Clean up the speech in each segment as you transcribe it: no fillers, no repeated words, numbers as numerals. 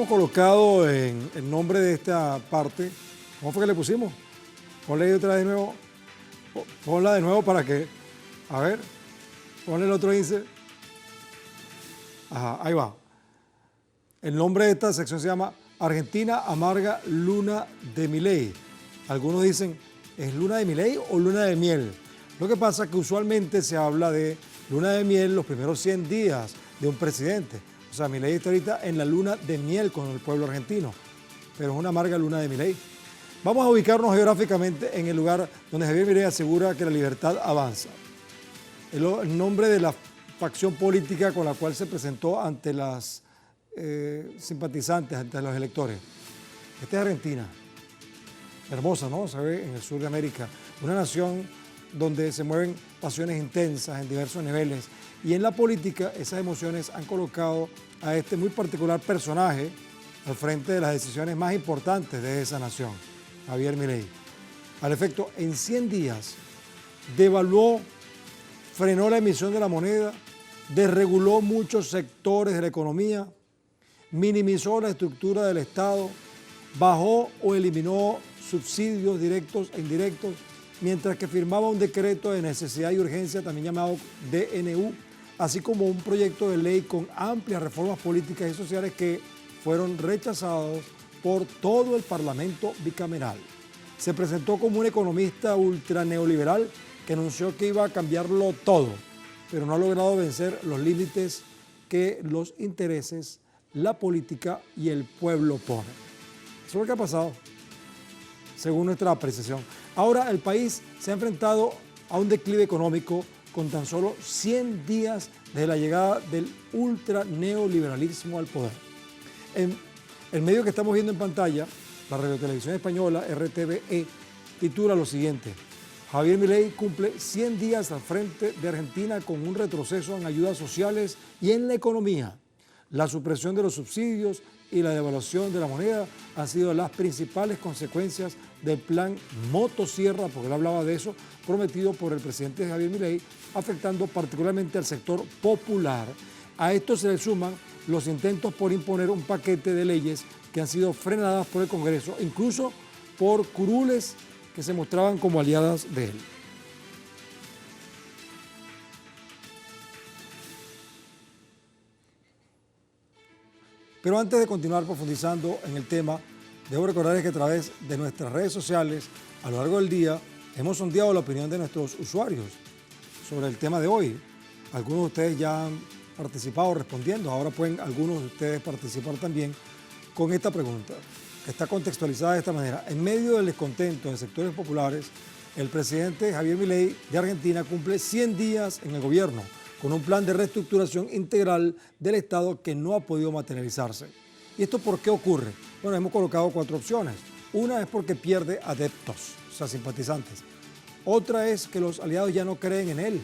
habíamos colocado en el nombre de esta parte, ¿cómo fue que le pusimos? Ponle ahí otra vez de nuevo, ponla de nuevo para que, a ver, ponle el otro índice. Ajá, ahí va. El nombre de esta sección se llama Argentina amarga luna de Milei. Algunos dicen, ¿es luna de Milei o luna de miel? Lo que pasa es que usualmente se habla de luna de miel los primeros 100 días de un presidente. O sea, Milei está ahorita en la luna de miel con el pueblo argentino, pero es una amarga luna de Milei. Vamos a ubicarnos geográficamente en el lugar donde Javier Milei asegura que la libertad avanza. El nombre de la facción política con la cual se presentó ante las simpatizantes, ante los electores. Esta es Argentina. Hermosa, ¿no? Se ve en el sur de América. Una nación donde se mueven pasiones intensas en diversos niveles. Y en la política esas emociones han colocado a este muy particular personaje al frente de las decisiones más importantes de esa nación, Javier Milei. Al efecto, en 100 días devaluó, frenó la emisión de la moneda, desreguló muchos sectores de la economía, minimizó la estructura del Estado, bajó o eliminó subsidios directos e indirectos, mientras que firmaba un decreto de necesidad y urgencia, también llamado DNU, así como un proyecto de ley con amplias reformas políticas y sociales que fueron rechazados por todo el Parlamento bicameral. Se presentó como un economista ultra neoliberal que anunció que iba a cambiarlo todo, pero no ha logrado vencer los límites que los intereses, la política y el pueblo ponen. Eso es lo que ha pasado, según nuestra apreciación. Ahora el país se ha enfrentado a un declive económico con tan solo 100 días desde la llegada del ultra neoliberalismo al poder. El medio que estamos viendo en pantalla, la radiotelevisión española RTVE, titula lo siguiente: Javier Milei cumple 100 días al frente de Argentina con un retroceso en ayudas sociales y en la economía. La supresión de los subsidios y la devaluación de la moneda han sido las principales consecuencias del plan motosierra, porque él hablaba de eso, prometido por el presidente Javier Milei, afectando particularmente al sector popular. A esto se le suman los intentos por imponer un paquete de leyes que han sido frenadas por el Congreso, incluso por curules que se mostraban como aliadas de él. Pero antes de continuar profundizando en el tema, debo recordarles que a través de nuestras redes sociales, a lo largo del día, hemos sondeado la opinión de nuestros usuarios sobre el tema de hoy. Algunos de ustedes ya han participado respondiendo, ahora pueden algunos de ustedes participar también con esta pregunta, que está contextualizada de esta manera. En medio del descontento de sectores populares, el presidente Javier Milei de Argentina cumple 100 días en el gobierno, con un plan de reestructuración integral del Estado que no ha podido materializarse. ¿Y esto por qué ocurre? Bueno, hemos colocado 4 opciones. Una es porque pierde adeptos, o sea, simpatizantes. Otra es que los aliados ya no creen en él.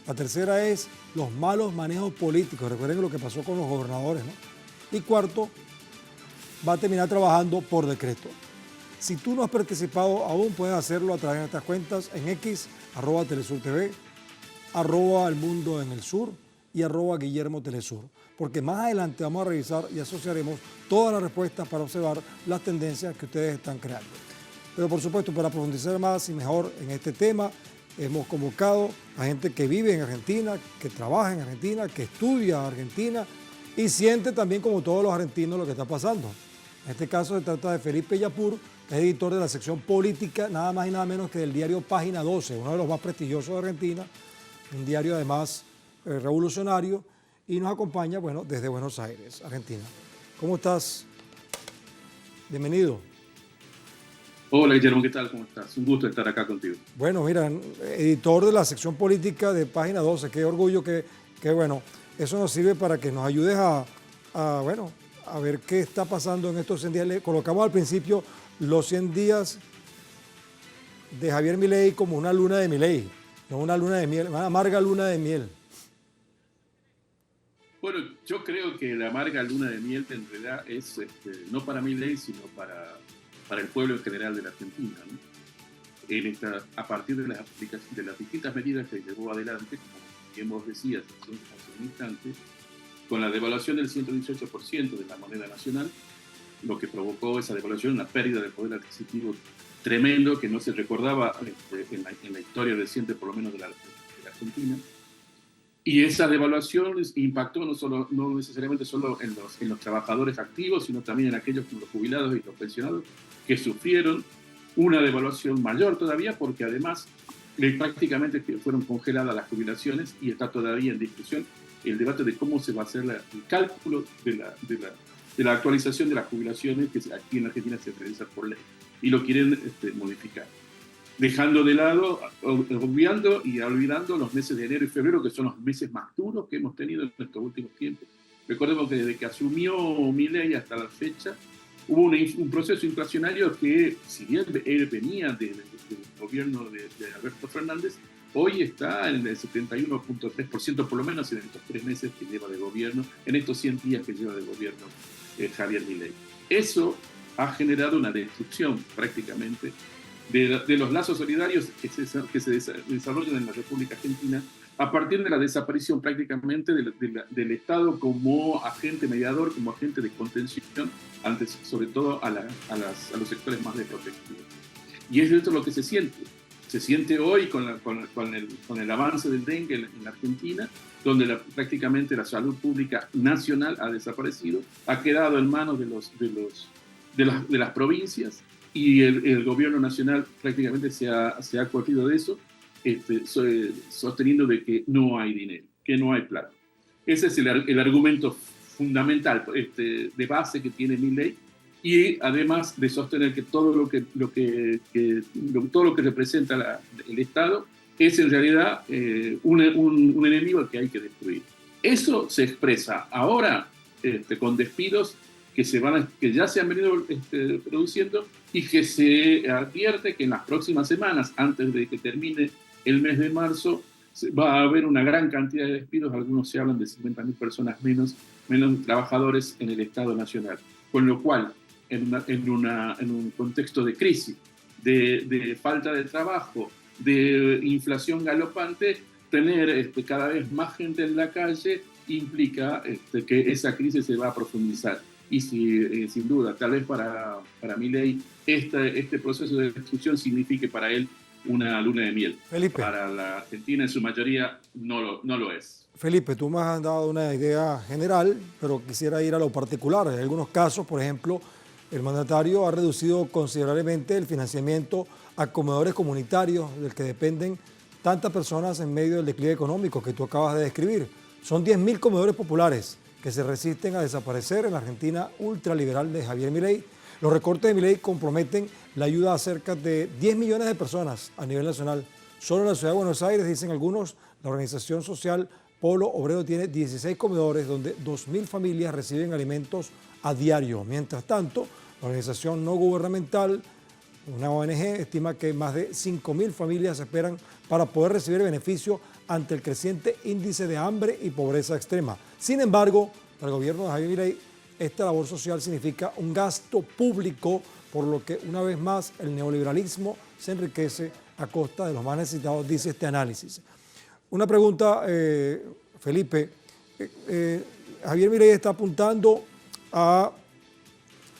La tercera es los malos manejos políticos. Recuerden lo que pasó con los gobernadores, ¿no? Y cuarto, va a terminar trabajando por decreto. Si tú no has participado aún, puedes hacerlo a través de nuestras cuentas en X, @TelesurTV, @El Mundo en el Sur y @Guillermo Telesur. Porque más adelante vamos a revisar y asociaremos todas las respuestas para observar las tendencias que ustedes están creando. Pero por supuesto, para profundizar más y mejor en este tema, hemos convocado a gente que vive en Argentina, que trabaja en Argentina, que estudia Argentina y siente también, como todos los argentinos, lo que está pasando. En este caso se trata de Felipe Yapur, que es editor de la sección política, nada más y nada menos que del diario Página 12, uno de los más prestigiosos de Argentina, un diario además revolucionario, y nos acompaña, bueno, desde Buenos Aires, Argentina. ¿Cómo estás? Bienvenido. Hola Guillermo, ¿qué tal? ¿Cómo estás? Un gusto estar acá contigo. Bueno, mira, editor de la sección política de Página 12, qué orgullo que bueno, eso nos sirve para que nos ayudes bueno, a ver qué está pasando en estos 100 días. Le colocamos al principio los 100 días de Javier Milei como una luna de Milei, no una luna de miel, una amarga luna de miel. Bueno, yo creo que la amarga luna de miel en realidad es no para Milei, sino para el pueblo en general de la Argentina, ¿no? A partir de las distintas medidas que llevó adelante, como bien vos decías hace un instante, con la devaluación del 118% de la moneda nacional, lo que provocó esa devaluación, una pérdida de poder adquisitivo tremendo que no se recordaba en la historia reciente, por lo menos de la Argentina. Y esa devaluación impactó no necesariamente solo en los trabajadores activos, sino también en aquellos como los jubilados y los pensionados que sufrieron una devaluación mayor todavía, porque además prácticamente fueron congeladas las jubilaciones y está todavía en discusión el debate de cómo se va a hacer el cálculo de la actualización de las jubilaciones que aquí en Argentina se realiza por ley y lo quieren modificar, dejando de lado, obviando y olvidando los meses de enero y febrero, que son los meses más duros que hemos tenido en estos últimos tiempos. Recordemos que desde que asumió Milei hasta la fecha, hubo un proceso inflacionario que, si bien él venía del gobierno de Alberto Fernández, hoy está en el 71.3%, por lo menos en estos 3 meses que lleva de gobierno, en estos 100 días que lleva de gobierno Javier Milei. Eso ha generado una destrucción prácticamente de los lazos solidarios que se desarrollan en la República Argentina a partir de la desaparición prácticamente del Estado como agente mediador, como agente de contención, antes, sobre todo a los sectores más desprotegidos. Y es esto lo que se siente. Se siente hoy con el avance del dengue en la Argentina, donde prácticamente la salud pública nacional ha desaparecido, ha quedado en manos de las provincias, y el gobierno nacional prácticamente se ha cogido de eso, sosteniendo de que no hay dinero, que no hay plata. Ese es el argumento fundamental de base que tiene Milei, y además de sostener que todo lo que representa el Estado es en realidad un enemigo al que hay que destruir. Eso se expresa ahora con despidos que ya se han venido produciendo, y que se advierte que en las próximas semanas, antes de que termine el mes de marzo, va a haber una gran cantidad de despidos. Algunos se hablan de 50.000 personas menos trabajadores en el Estado Nacional. Con lo cual, en un contexto de crisis, de falta de trabajo, de inflación galopante, tener cada vez más gente en la calle implica que esa crisis se va a profundizar. Y sin duda, tal vez para Milei, este proceso de destrucción signifique para él una luna de miel. Felipe. Para la Argentina, en su mayoría, no lo es. Felipe, tú me has dado una idea general, pero quisiera ir a lo particular. En algunos casos, por ejemplo, el mandatario ha reducido considerablemente el financiamiento a comedores comunitarios del que dependen tantas personas en medio del declive económico que tú acabas de describir. Son 10.000 comedores populares que se resisten a desaparecer en la Argentina ultraliberal de Javier Milei. Los recortes de Milei comprometen la ayuda a cerca de 10 millones de personas a nivel nacional. Solo en la ciudad de Buenos Aires, dicen algunos, la organización social Polo Obrero tiene 16 comedores donde 2.000 familias reciben alimentos a diario. Mientras tanto, la organización no gubernamental, una ONG, estima que más de 5.000 familias esperan para poder recibir beneficio ante el creciente índice de hambre y pobreza extrema. Sin embargo, para el gobierno de Javier Milei, esta labor social significa un gasto público, por lo que una vez más el neoliberalismo se enriquece a costa de los más necesitados, dice este análisis. Una pregunta, Felipe. Javier Milei está apuntando a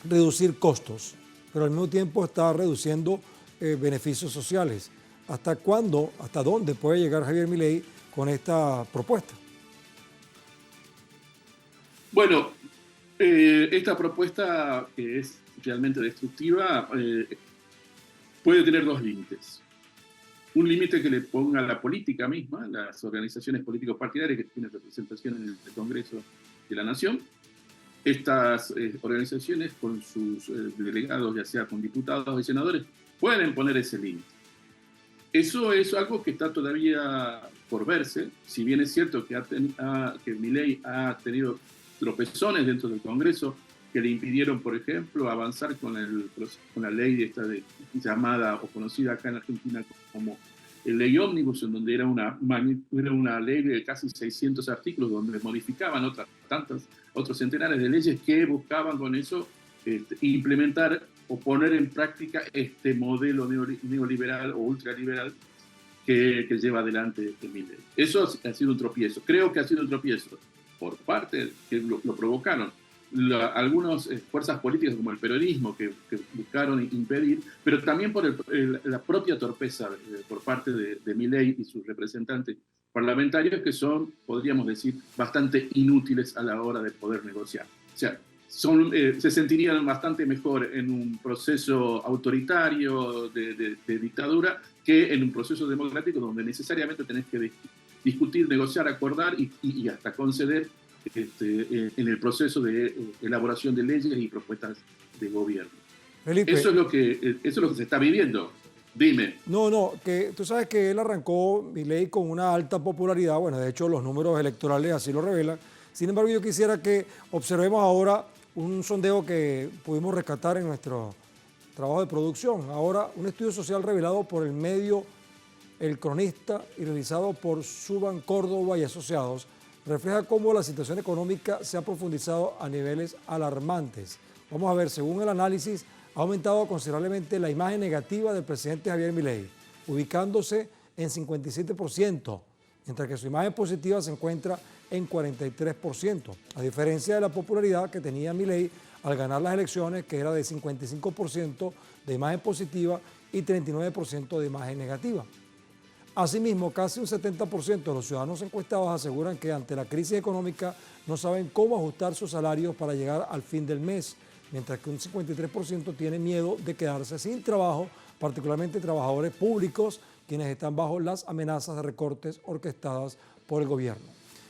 reducir costos, pero al mismo tiempo está reduciendo beneficios sociales. ¿Hasta cuándo, hasta dónde puede llegar Javier Milei con esta propuesta? Bueno, esta propuesta, que es realmente destructiva, puede tener 2 límites. Un límite que le ponga la política misma, las organizaciones políticos partidarias que tienen representación en el Congreso de la Nación. Estas organizaciones, con sus delegados, ya sea con diputados y senadores, pueden poner ese límite. Eso es algo que está todavía por verse. Si bien es cierto que Milei ha tenido tropezones dentro del Congreso que le impidieron, por ejemplo, avanzar con la ley llamada o conocida acá en Argentina como ley ómnibus, en donde era una ley de casi 600 artículos, donde modificaban otros centenares de leyes que buscaban con eso implementar o poner en práctica este modelo neoliberal o ultraliberal que lleva adelante Milei. Eso ha sido un tropiezo. Creo que ha sido un tropiezo por parte que lo provocaron algunas fuerzas políticas como el peronismo que buscaron impedir, pero también por la propia torpeza por parte de Milei y sus representantes parlamentarios, que son, podríamos decir, bastante inútiles a la hora de poder negociar. O sea, se sentirían bastante mejor en un proceso autoritario de dictadura que en un proceso democrático donde necesariamente tenés que discutir, negociar, acordar y hasta conceder en el proceso de elaboración de leyes y propuestas de gobierno. Felipe, eso es lo que se está viviendo. Dime. No, que tú sabes que él arrancó Milei con una alta popularidad, bueno, de hecho los números electorales así lo revelan. Sin embargo, yo quisiera que observemos ahora un sondeo que pudimos rescatar en nuestro trabajo de producción. Ahora, un estudio social revelado por el medio El Cronista y realizado por Suban Córdoba y Asociados refleja cómo la situación económica se ha profundizado a niveles alarmantes. Vamos a ver, según el análisis, ha aumentado considerablemente la imagen negativa del presidente Javier Milei, ubicándose en 57%, mientras que su imagen positiva se encuentra en 43%, a diferencia de la popularidad que tenía Milei al ganar las elecciones, que era de 55% de imagen positiva y 39% de imagen negativa. Asimismo, casi un 70% de los ciudadanos encuestados aseguran que ante la crisis económica no saben cómo ajustar sus salarios para llegar al fin del mes, mientras que un 53% tiene miedo de quedarse sin trabajo, particularmente trabajadores públicos, quienes están bajo las amenazas de recortes orquestadas por el gobierno.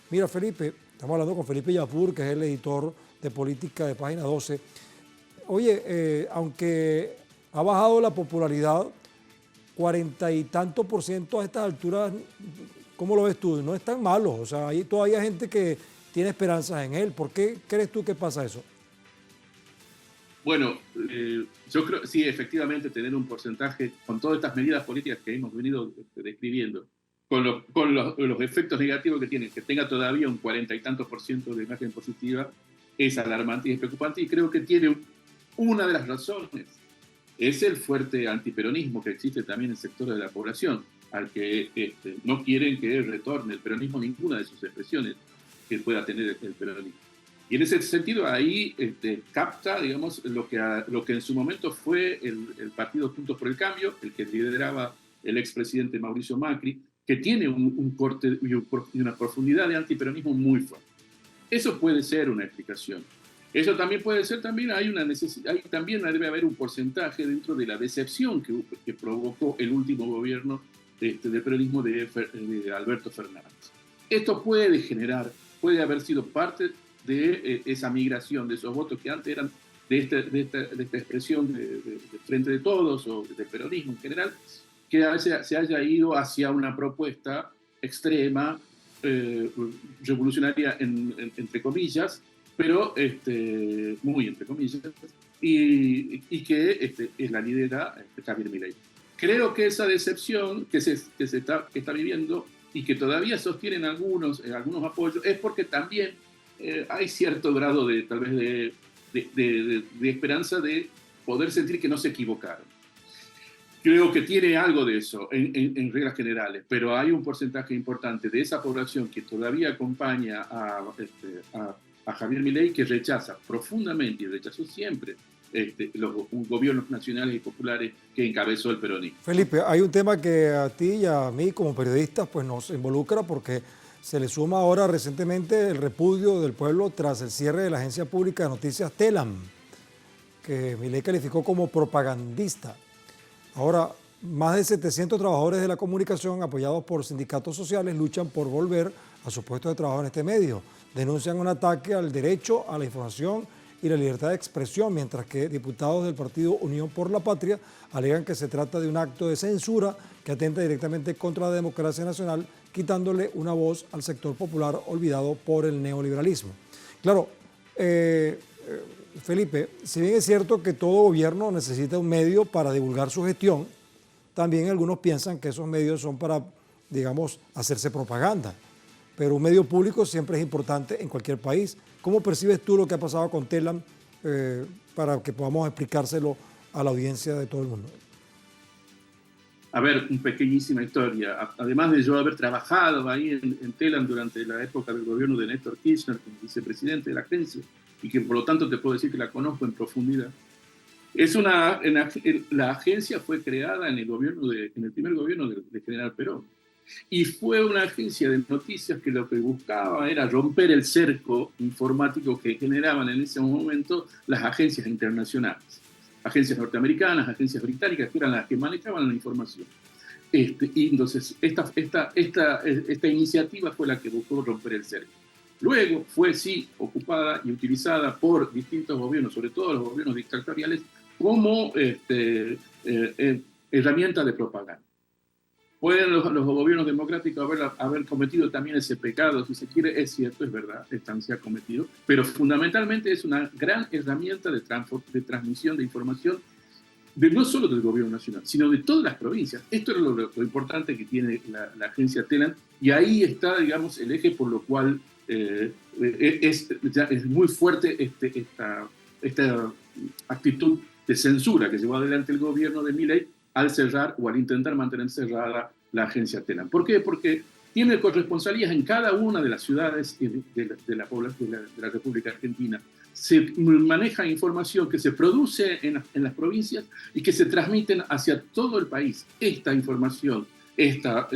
Mira, Felipe, estamos hablando con Felipe Yapur, que es el editor de política de Página 12. Oye, aunque ha bajado la popularidad, 40 y tanto por ciento a estas alturas, ¿cómo lo ves tú? No es tan malo, o sea, hay todavía gente que tiene esperanzas en él. ¿Por qué crees tú que pasa eso? Bueno, yo creo, sí, efectivamente, tener un porcentaje, con todas estas medidas políticas que hemos venido describiendo, con los efectos negativos que tiene, que tenga todavía un 40 y tantos por ciento de imagen positiva, es alarmante y es preocupante, y creo que tiene una de las razones, es el fuerte antiperonismo que existe también en sectores de la población, al que no quieren que retorne el peronismo ninguna de sus expresiones que pueda tener el peronismo. Y en ese sentido ahí capta, digamos, lo que en su momento fue el partido Juntos por el Cambio, el que lideraba el expresidente Mauricio Macri, que tiene un corte y una profundidad de antiperonismo muy fuerte. Eso puede ser una explicación. Eso también puede ser, también debe haber un porcentaje dentro de la decepción que provocó el último gobierno del peronismo de Alberto Fernández. Esto puede haber sido parte de esa migración, de esos votos que antes eran de esta expresión de Frente de Todos o del peronismo en general, que se haya ido hacia una propuesta extrema, revolucionaria entre comillas, pero muy entre comillas, y que la lidera Javier Milei. Creo que esa decepción que está viviendo y que todavía sostienen algunos apoyos es porque también hay cierto grado de tal vez de esperanza de poder sentir que no se equivocaron. Creo que tiene algo de eso en reglas generales, pero hay un porcentaje importante de esa población que todavía acompaña a Javier Milei, que rechaza profundamente y rechazó siempre los gobiernos nacionales y populares que encabezó el peronismo. Felipe, hay un tema que a ti y a mí como periodistas pues nos involucra porque se le suma ahora recientemente el repudio del pueblo tras el cierre de la agencia pública de noticias Telam, que Milei calificó como propagandista. Ahora, más de 700 trabajadores de la comunicación, apoyados por sindicatos sociales, luchan por volver a sus puestos de trabajo en este medio. Denuncian un ataque al derecho a la información y la libertad de expresión, mientras que diputados del partido Unión por la Patria alegan que se trata de un acto de censura que atenta directamente contra la democracia nacional, quitándole una voz al sector popular olvidado por el neoliberalismo. Claro, Felipe, si bien es cierto que todo gobierno necesita un medio para divulgar su gestión, también algunos piensan que esos medios son para, digamos, hacerse propaganda. Pero un medio público siempre es importante en cualquier país. ¿Cómo percibes tú lo que ha pasado con Telam para que podamos explicárselo a la audiencia de todo el mundo? A ver, una pequeñísima historia. Además de yo haber trabajado ahí en Telam durante la época del gobierno de Néstor Kirchner como vicepresidente de la agencia, y que por lo tanto te puedo decir que la conozco en profundidad, la agencia fue creada en el primer gobierno de General Perón. Y fue una agencia de noticias que lo que buscaba era romper el cerco informático que generaban en ese momento las agencias internacionales. Agencias norteamericanas, agencias británicas, que eran las que manejaban la información. Y entonces esta iniciativa fue la que buscó romper el cerco. Luego fue, sí, ocupada y utilizada por distintos gobiernos, sobre todo los gobiernos dictatoriales, como herramienta de propaganda. Pueden los gobiernos democráticos haber cometido también ese pecado, si se quiere, es cierto, es verdad, se ha cometido, pero fundamentalmente es una gran herramienta de transmisión de información, no solo del gobierno nacional, sino de todas las provincias. Esto es lo importante que tiene la agencia Telam, y ahí está, digamos, el eje por lo cual es muy fuerte esta actitud de censura que llevó adelante el gobierno de Milei al cerrar o al intentar mantener cerrada la agencia Telam. ¿Por qué? Porque tiene corresponsalías en cada una de las ciudades de la República Argentina. Se maneja información que se produce en las provincias y que se transmiten hacia todo el país. Esta información, esta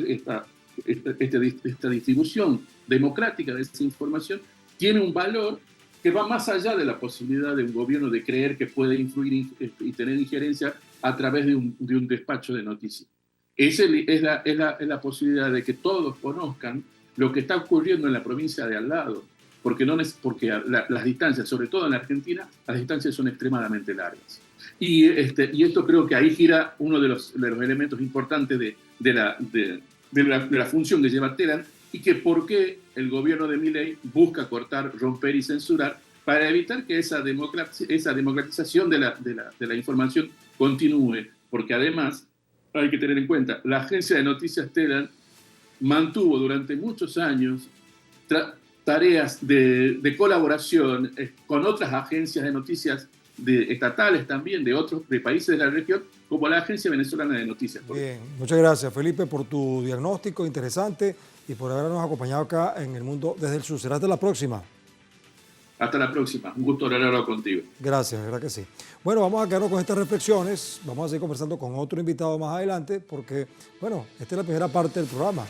distribución democrática de esa información tiene un valor que va más allá de la posibilidad de un gobierno de creer que puede influir y tener injerencia a través de un despacho de noticias. Es la posibilidad de que todos conozcan lo que está ocurriendo en la provincia de al lado, porque las distancias, sobre todo en la Argentina, las distancias son extremadamente largas. Y esto creo que ahí gira uno de los elementos importantes de la función que lleva Telam, y que por qué el gobierno de Milei busca cortar, romper y censurar para evitar que esa democratización de la información continúe, porque además hay que tener en cuenta, la agencia de noticias Telam mantuvo durante muchos años tareas de colaboración con otras agencias de noticias estatales también, de países de la región, como la Agencia Venezolana de Noticias. Bien, muchas gracias, Felipe, por tu diagnóstico interesante y por habernos acompañado acá en El Mundo desde el Sur. Será hasta la próxima. Hasta la próxima. Un gusto hablar contigo. Gracias, verdad que sí. Bueno, vamos a quedarnos con estas reflexiones. Vamos a seguir conversando con otro invitado más adelante porque, bueno, esta es la primera parte del programa.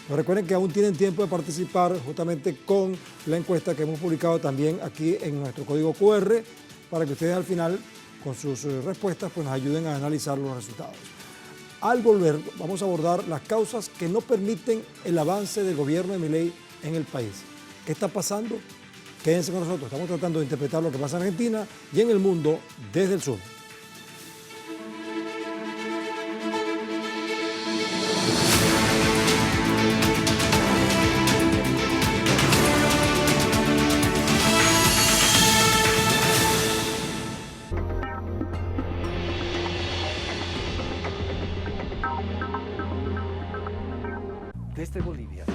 Pero recuerden que aún tienen tiempo de participar justamente con la encuesta que hemos publicado también aquí en nuestro código QR para que ustedes al final, con sus respuestas, pues nos ayuden a analizar los resultados. Al volver, vamos a abordar las causas que no permiten el avance del gobierno de Milei en el país. ¿Qué está pasando? Quédense con nosotros, estamos tratando de interpretar lo que pasa en Argentina y en el mundo desde el sur. Desde Bolivia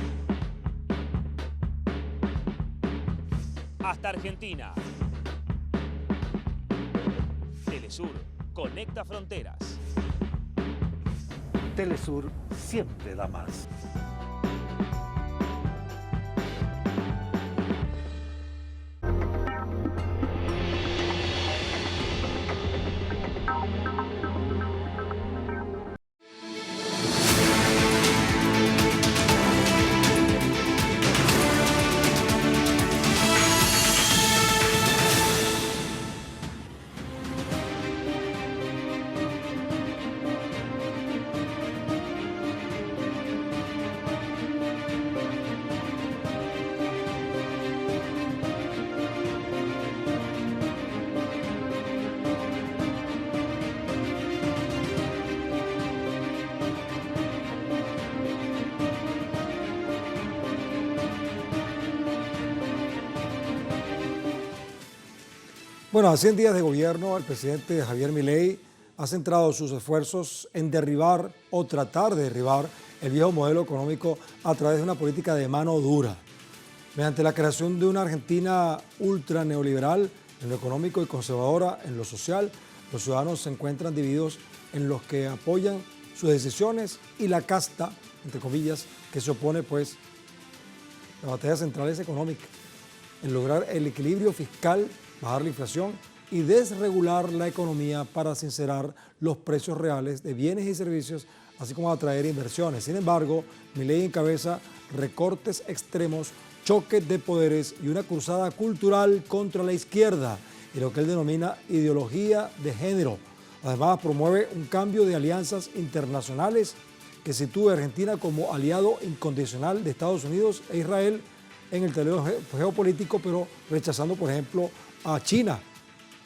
hasta Argentina. Telesur conecta fronteras. Telesur siempre da más. Bueno, a 100 días de gobierno, el presidente Javier Milei ha centrado sus esfuerzos en derribar o tratar de derribar el viejo modelo económico a través de una política de mano dura. Mediante la creación de una Argentina ultra neoliberal en lo económico y conservadora en lo social, los ciudadanos se encuentran divididos en los que apoyan sus decisiones y la casta, entre comillas, que se opone, pues, la batalla central es económica, en lograr el equilibrio fiscal, bajar la inflación y desregular la economía para sincerar los precios reales de bienes y servicios, así como atraer inversiones. Sin embargo, Milei encabeza recortes extremos, choques de poderes y una cruzada cultural contra la izquierda y lo que él denomina ideología de género. Además, promueve un cambio de alianzas internacionales que sitúa a Argentina como aliado incondicional de Estados Unidos e Israel en el terreno geopolítico, pero rechazando, por ejemplo, a China,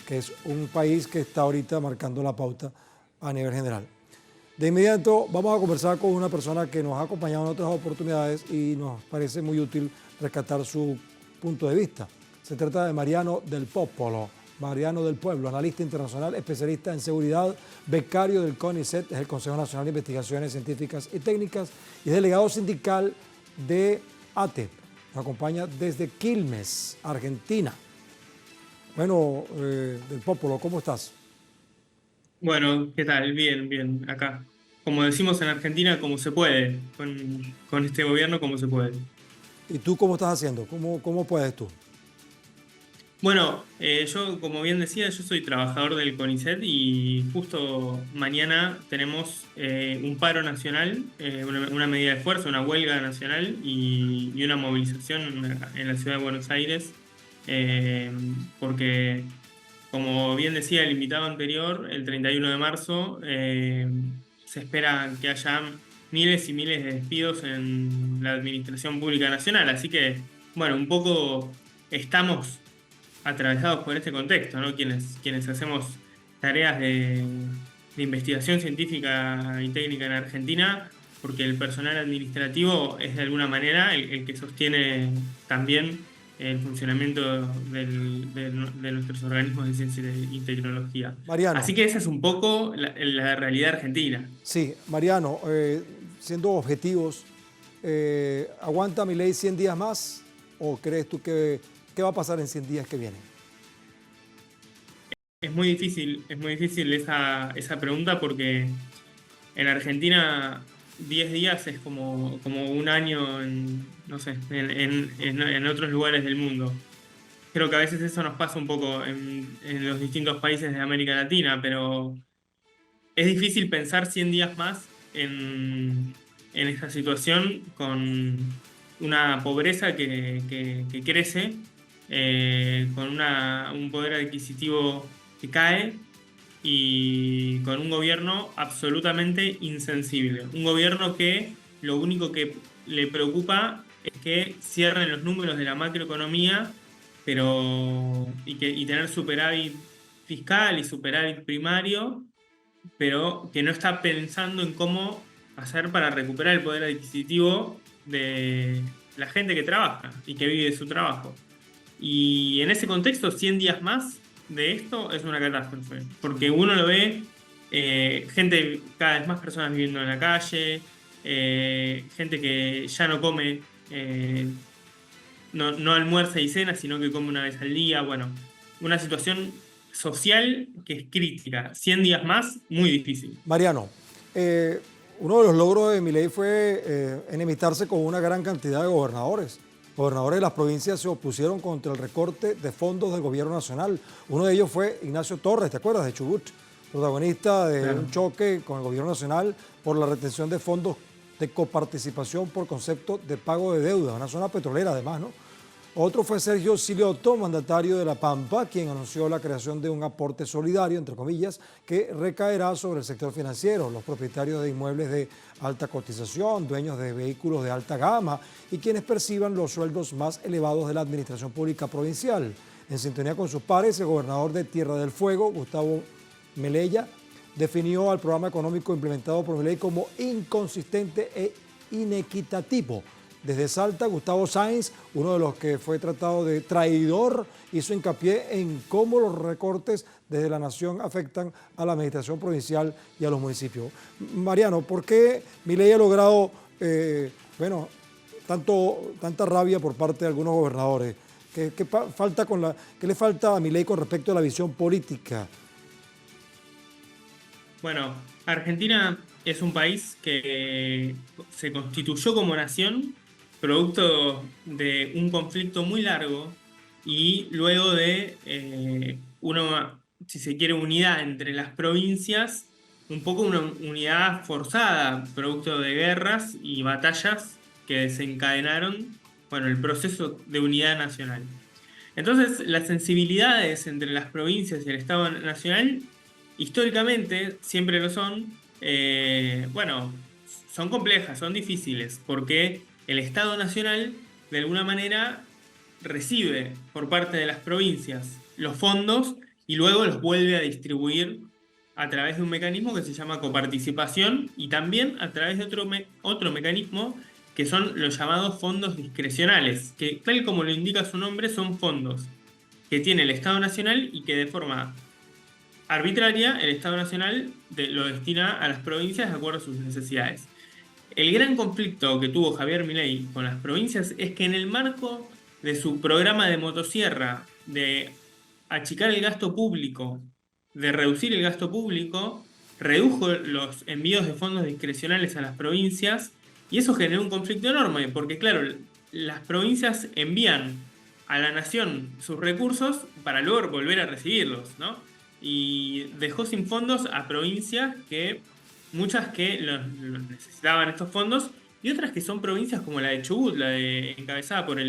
que es un país que está ahorita marcando la pauta a nivel general. De inmediato vamos a conversar con una persona que nos ha acompañado en otras oportunidades y nos parece muy útil rescatar su punto de vista. Se trata de Mariano del Popolo, Mariano del Pueblo, analista internacional, especialista en seguridad, becario del CONICET, es el Consejo Nacional de Investigaciones Científicas y Técnicas y es delegado sindical de ATE. Nos acompaña desde Quilmes, Argentina. Bueno, del Popolo, ¿cómo estás? Bueno, ¿qué tal? Bien, bien, acá. Como decimos en Argentina, como se puede, con este gobierno, como se puede. ¿Y tú cómo estás haciendo? ¿Cómo puedes tú? Bueno, yo, como bien decía, yo soy trabajador del CONICET y justo mañana tenemos un paro nacional, una medida de fuerza, una huelga nacional y una movilización en la ciudad de Buenos Aires, porque, como bien decía el invitado anterior, el 31 de marzo se espera que haya miles y miles de despidos en la Administración Pública Nacional, así que, bueno, un poco estamos atravesados por este contexto, ¿no? Quienes hacemos tareas de investigación científica y técnica en Argentina, porque el personal administrativo es de alguna manera el que sostiene también el funcionamiento de nuestros organismos de ciencia y tecnología. Mariano. Así que esa es un poco la realidad argentina. Sí, Mariano, siendo objetivos, ¿aguanta Milei 100 días más o crees tú que qué va a pasar en 100 días que vienen? Es muy difícil esa pregunta porque en Argentina 10 días es como un año no sé, en otros lugares del mundo. Creo que a veces eso nos pasa un poco en los distintos países de América Latina, pero es difícil pensar 100 días más en esta situación con una pobreza que crece, con un poder adquisitivo que cae y con un gobierno absolutamente insensible. Un gobierno que lo único que le preocupa es que cierren los números de la macroeconomía y tener superávit fiscal y superávit primario, pero que no está pensando en cómo hacer para recuperar el poder adquisitivo de la gente que trabaja y que vive de su trabajo. Y en ese contexto, 100 días más de esto es una catástrofe, porque uno lo ve, gente, cada vez más personas viviendo en la calle, gente que ya no come, no almuerza y cena, sino que come una vez al día. Bueno, una situación social que es crítica. 100 días más, muy difícil. Mariano, uno de los logros de Milei fue enemistarse con una gran cantidad de gobernadores. Gobernadores de las provincias se opusieron contra el recorte de fondos del gobierno nacional. Uno de ellos fue Ignacio Torres, ¿te acuerdas? De Chubut, protagonista de un choque con el gobierno nacional por la retención de fondos de coparticipación por concepto de pago de deuda, una zona petrolera además, ¿no? Otro fue Sergio Silioto, mandatario de La Pampa, quien anunció la creación de un aporte solidario, entre comillas, que recaerá sobre el sector financiero, los propietarios de inmuebles de alta cotización, dueños de vehículos de alta gama y quienes perciban los sueldos más elevados de la administración pública provincial. En sintonía con sus pares, el gobernador de Tierra del Fuego, Gustavo Melella, definió al programa económico implementado por Milei como inconsistente e inequitativo. Desde Salta, Gustavo Sáenz, uno de los que fue tratado de traidor, hizo hincapié en cómo los recortes desde la nación afectan a la administración provincial y a los municipios. Mariano, ¿por qué Milei ha logrado tanta rabia por parte de algunos gobernadores? ¿Qué le falta a Milei con respecto a la visión política? Bueno, Argentina es un país que se constituyó como nación producto de un conflicto muy largo y luego de una, si se quiere, unidad entre las provincias, un poco una unidad forzada, producto de guerras y batallas que desencadenaron, bueno, el proceso de unidad nacional. Entonces, las sensibilidades entre las provincias y el Estado Nacional, históricamente, siempre lo son, bueno, son complejas, son difíciles, porque el Estado Nacional, de alguna manera, recibe por parte de las provincias los fondos y luego los vuelve a distribuir a través de un mecanismo que se llama coparticipación y también a través de otro mecanismo que son los llamados fondos discrecionales, que tal como lo indica su nombre, son fondos que tiene el Estado Nacional y que de forma arbitraria el Estado Nacional lo destina a las provincias de acuerdo a sus necesidades. El gran conflicto que tuvo Javier Milei con las provincias es que en el marco de su programa de motosierra, de achicar el gasto público, de reducir el gasto público, redujo los envíos de fondos discrecionales a las provincias y eso generó un conflicto enorme, porque claro, las provincias envían a la nación sus recursos para luego volver a recibirlos, ¿no? Y dejó sin fondos a provincias que, muchas que los necesitaban estos fondos, y otras que son provincias como la de Chubut, encabezada por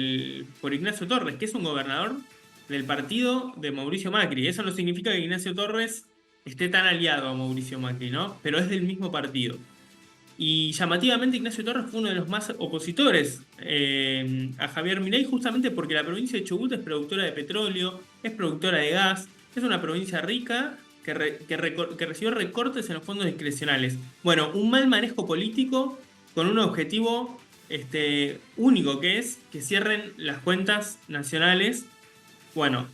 Ignacio Torres, que es un gobernador del partido de Mauricio Macri. Eso no significa que Ignacio Torres esté tan aliado a Mauricio Macri, ¿no? Pero es del mismo partido. Y llamativamente Ignacio Torres fue uno de los más opositores a Javier Milei, justamente porque la provincia de Chubut es productora de petróleo, es productora de gas, es una provincia rica que recibió recortes en los fondos discrecionales. Bueno, un mal manejo político con un objetivo único, que es que cierren las cuentas nacionales. Bueno,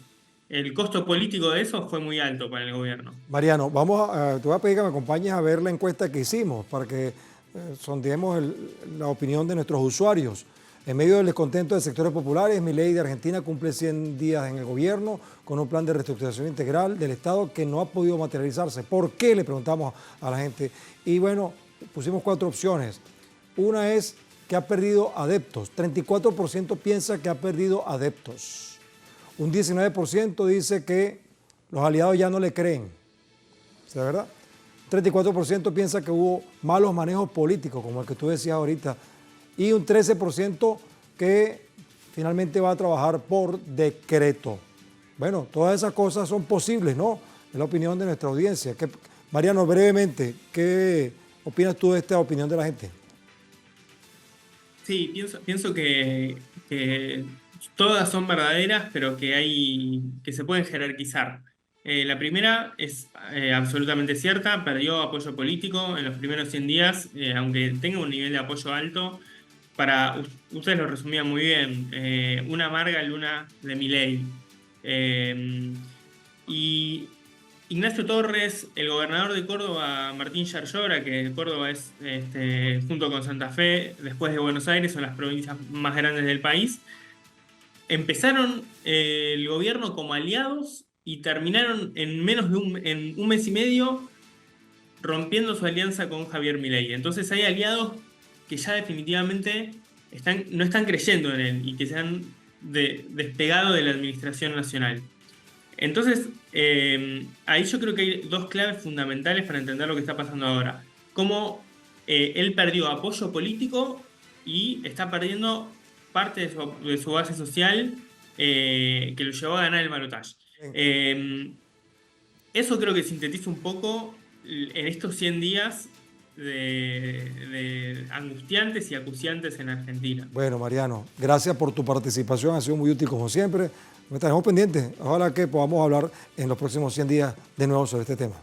el costo político de eso fue muy alto para el gobierno. Mariano, te voy a pedir que me acompañes a ver la encuesta que hicimos para que sondeemos la opinión de nuestros usuarios. En medio del descontento de sectores populares, Milei de Argentina cumple 100 días en el gobierno con un plan de reestructuración integral del Estado que no ha podido materializarse. ¿Por qué? Le preguntamos a la gente. Y bueno, pusimos 4 opciones. Una es que ha perdido adeptos. 34% piensa que ha perdido adeptos. Un 19% dice que los aliados ya no le creen. ¿Es verdad? 34% piensa que hubo malos manejos políticos, como el que tú decías ahorita. Y un 13% que finalmente va a trabajar por decreto. Bueno, todas esas cosas son posibles, ¿no? Es la opinión de nuestra audiencia. Mariano, brevemente, ¿qué opinas tú de esta opinión de la gente? Sí, pienso que todas son verdaderas, pero que se pueden jerarquizar. La primera es absolutamente cierta, perdió apoyo político en los primeros 100 días, aunque tenga un nivel de apoyo alto. Ustedes lo resumían muy bien, una amarga luna de Milei. Y Ignacio Torres, el gobernador de Córdoba, Martín Yarlora, que Córdoba es, junto con Santa Fe, después de Buenos Aires, son las provincias más grandes del país, empezaron el gobierno como aliados y terminaron en menos de un mes y medio rompiendo su alianza con Javier Milei. Entonces hay aliados que ya definitivamente no están creyendo en él y que se han despegado de la administración nacional. Entonces, ahí yo creo que hay 2 claves fundamentales para entender lo que está pasando ahora. Cómo él perdió apoyo político y está perdiendo parte de su base social que lo llevó a ganar el balotaje. Eso creo que sintetiza un poco en estos 100 días de angustiantes y acuciantes en Argentina. Bueno, Mariano, gracias por tu participación, ha sido muy útil como siempre. Estaremos pendientes, ojalá que podamos hablar en los próximos 100 días de nuevo sobre este tema.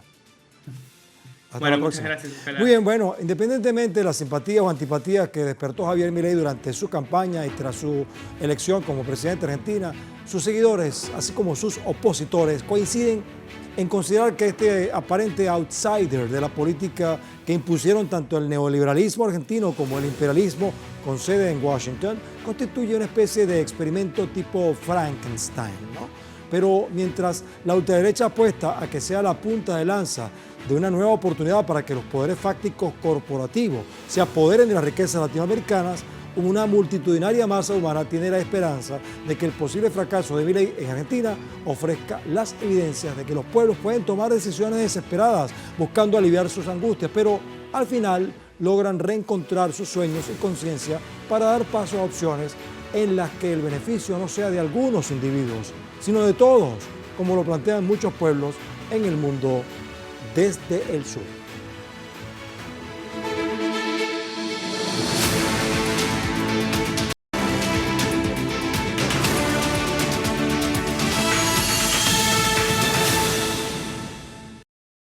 Hasta bueno, la muchas próxima. gracias. Ojalá. Muy bien, bueno, independientemente de las simpatías o antipatías que despertó Javier Milei durante su campaña y tras su elección como presidente de Argentina, sus seguidores, así como sus opositores, coinciden en considerar que este aparente outsider de la política que impusieron tanto el neoliberalismo argentino como el imperialismo con sede en Washington constituye una especie de experimento tipo Frankenstein, ¿no? Pero mientras la ultraderecha apuesta a que sea la punta de lanza de una nueva oportunidad para que los poderes fácticos corporativos se apoderen de las riquezas latinoamericanas, una multitudinaria masa humana tiene la esperanza de que el posible fracaso de Milei en Argentina ofrezca las evidencias de que los pueblos pueden tomar decisiones desesperadas buscando aliviar sus angustias, pero al final logran reencontrar sus sueños y conciencia para dar paso a opciones en las que el beneficio no sea de algunos individuos, sino de todos, como lo plantean muchos pueblos en el mundo desde el sur.